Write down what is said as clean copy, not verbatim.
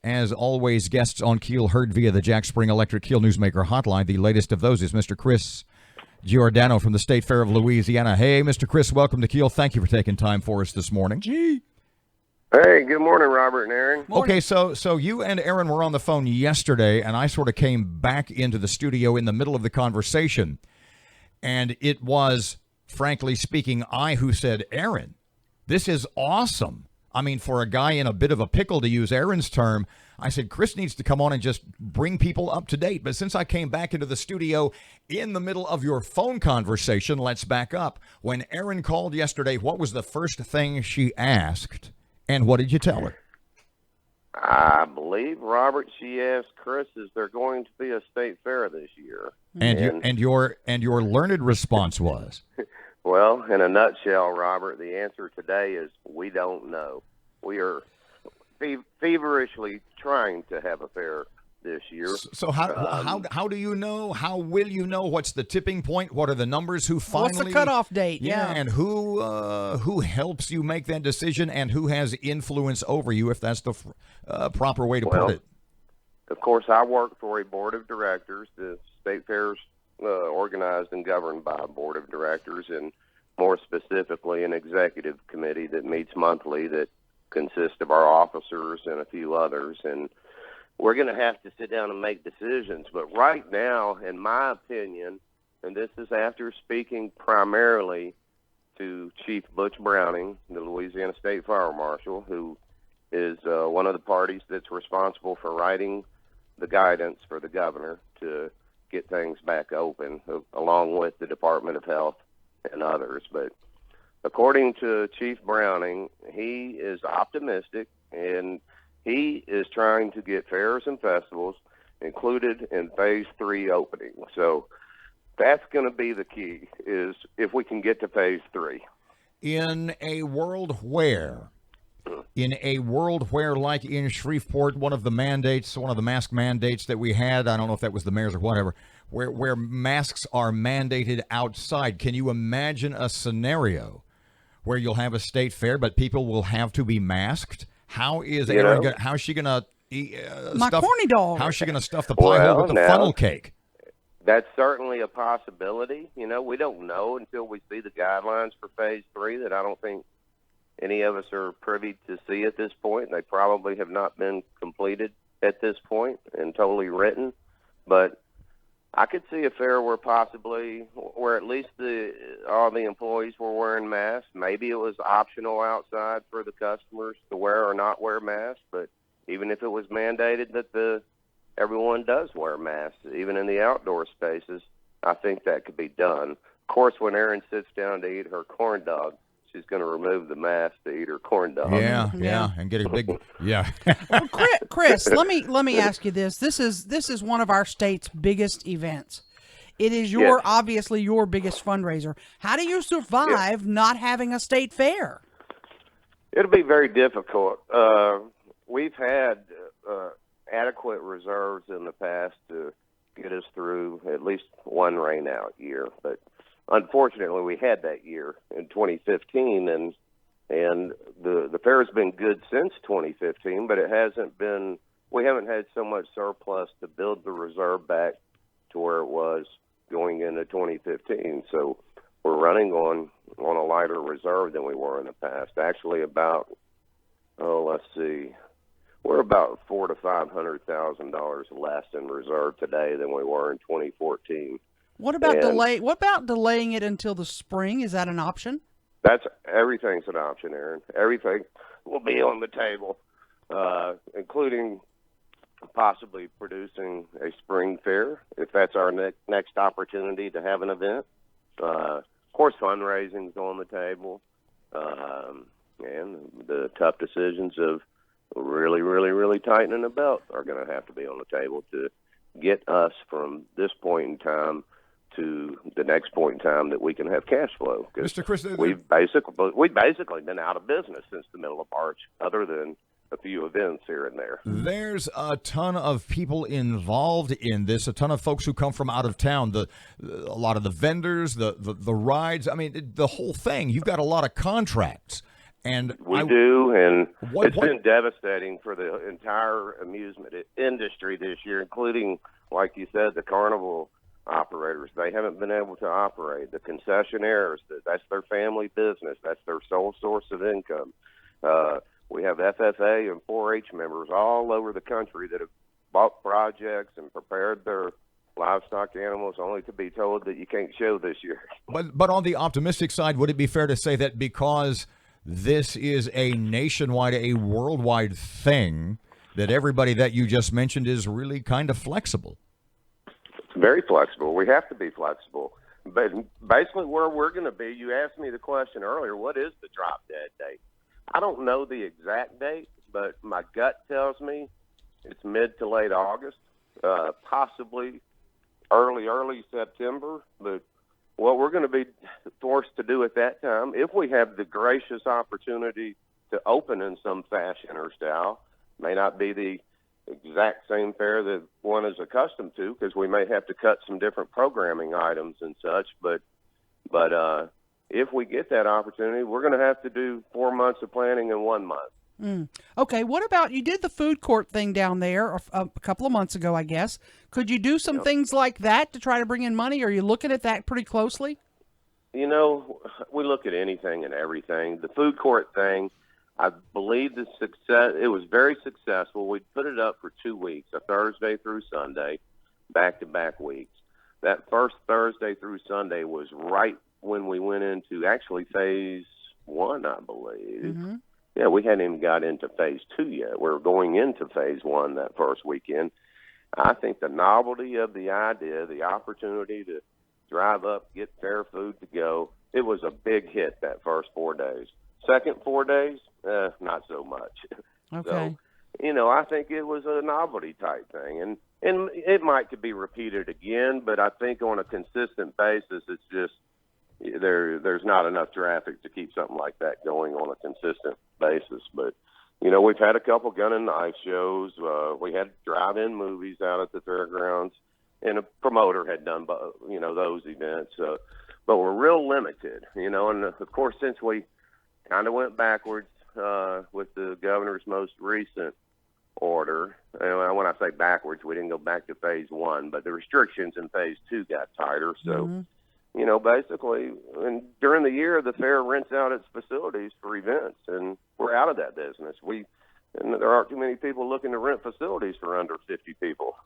as always, guests on Keel heard via the Jack Spring Electric Keel Newsmaker hotline. The latest of those is Mr. Chris Giordano from the State Fair of Louisiana. Hey, Mr. Chris, welcome to Keel. Thank you for taking time for us this morning. Gee. Hey, good morning, Robert and Aaron. Morning. Okay, so you and Aaron were on the phone yesterday, and I sort of came back into the studio in the middle of the conversation, and it was, frankly speaking, I who said, Aaron, this is awesome. I mean, for a guy in a bit of a pickle, to use Aaron's term, I said, Chris needs to come on and just bring people up to date. But since I came back into the studio in the middle of your phone conversation, let's back up. When Aaron called yesterday, what was the first thing she asked? And what did you tell her? I believe, Robert, she asked Chris, is there going to be a state fair this year? And your learned response was? Well, in a nutshell, Robert, the answer today is we don't know. We are feverishly trying to have a fair this year. So how do you know? How will you know? What's the tipping point? What are the numbers? Who finally? What's the cutoff date? Yeah, and who helps you make that decision, and who has influence over you, if that's the proper way to put it? Of course, I work for a board of directors. The state fair's organized and governed by a board of directors, and more specifically, an executive committee that meets monthly that consists of our officers and a few others. And we're going to have to sit down and make decisions. But right now, in my opinion, and this is after speaking primarily to Chief Butch Browning, the Louisiana State Fire Marshal, who is one of the parties that's responsible for writing the guidance for the governor to get things back open, along with the Department of Health and others. But according to Chief Browning, he is optimistic, and he is trying to get fairs and festivals included in Phase 3 opening. So that's going to be the key, is if we can get to Phase 3. In a world where, like in Shreveport, one of the mask mandates that we had, I don't know if that was the mayor's or whatever, where masks are mandated outside, can you imagine a scenario where you'll have a state fair, but people will have to be masked? How is Aaron? How's she gonna my corny dog? How's she gonna stuff the pie hole with the funnel cake? That's certainly a possibility. You know, we don't know until we see the guidelines for Phase 3 that I don't think any of us are privy to see at this point. They probably have not been completed at this point and totally written. But I could see a fair where at least all the employees were wearing masks. Maybe it was optional outside for the customers to wear or not wear masks. But even if it was mandated that everyone does wear masks, even in the outdoor spaces, I think that could be done. Of course, when Erin sits down to eat her corn dog, she's going to remove the mask to eat her corn dog. Yeah, and get a big Well, Chris, let me ask you this. This is one of our state's biggest events. It is obviously your biggest fundraiser. How do you survive not having a state fair? It'll be very difficult. We've had adequate reserves in the past to get us through at least one rainout year, but unfortunately, we had that year in 2015, and the fair's been good since 2015, but we haven't had so much surplus to build the reserve back to where it was going into 2015. So we're running on a lighter reserve than we were in the past. Actually, we're about $400,000 to $500,000 less in reserve today than we were in 2014. What about delaying it until the spring? Is that an option? Everything's an option, Aaron. Everything will be on the table, including possibly producing a spring fair if that's our next opportunity to have an event. Of course, fundraising's on the table, and the tough decisions of really, really, really tightening the belt are going to have to be on the table to get us from this point in time to the next point in time that we can have cash flow. Mr. Chris, we've basically been out of business since the middle of March, other than a few events here and there. There's a ton of people involved in this, a ton of folks who come from out of town, a lot of the vendors, the rides, I mean, the whole thing. You've got a lot of contracts. And We do, and What- it's been devastating for the entire amusement industry this year, including, like you said, the carnival operators. They haven't been able to operate. The concessionaires, that's their family business. That's their sole source of income. We have FFA and 4-H members all over the country that have bought projects and prepared their livestock animals only to be told that you can't show this year. But on the optimistic side, would it be fair to say that because this is a nationwide, a worldwide thing, that everybody that you just mentioned is really kind of flexible? It's very flexible. We have to be flexible. But basically where we're going to be, you asked me the question earlier, what is the drop dead date? I don't know the exact date, but my gut tells me it's mid to late August, possibly early September. But what we're going to be forced to do at that time, if we have the gracious opportunity to open in some fashion or style, may not be the exact same fair that one is accustomed to, because we may have to cut some different programming items and such. But if we get that opportunity, we're going to have to do 4 months of planning in 1 month. Okay, what about, you did the food court thing down there a couple of months ago, I guess. Could you do some things like that to try to bring in money? Are you looking at that pretty closely? You know, we look at anything and everything. The food court thing, I believe it was very successful. We put it up for 2 weeks, a Thursday through Sunday, back-to-back weeks. That first Thursday through Sunday was right when we went into actually phase 1, I believe. Mm-hmm. Yeah, we hadn't even got into phase 2 yet. We were going into phase 1 that first weekend. I think the novelty of the idea, the opportunity to drive up, get fair food to go, it was a big hit that first 4 days. Second 4 days, not so much. Okay. So, you know, I think it was a novelty type thing. And it might could be repeated again, but I think on a consistent basis, it's just there's not enough traffic to keep something like that going on a consistent basis. But, you know, we've had a couple gun and knife shows. We had drive-in movies out at the fairgrounds, and a promoter had done, you know, those events. But we're real limited, you know, and of course, since we kind of went backwards with the governor's most recent order, and when I say backwards, we didn't go back to phase 1, but the restrictions in phase 2 got tighter. So, you know, basically, and during the year, the fair rents out its facilities for events, and we're out of that business. And there aren't too many people looking to rent facilities for under 50 people.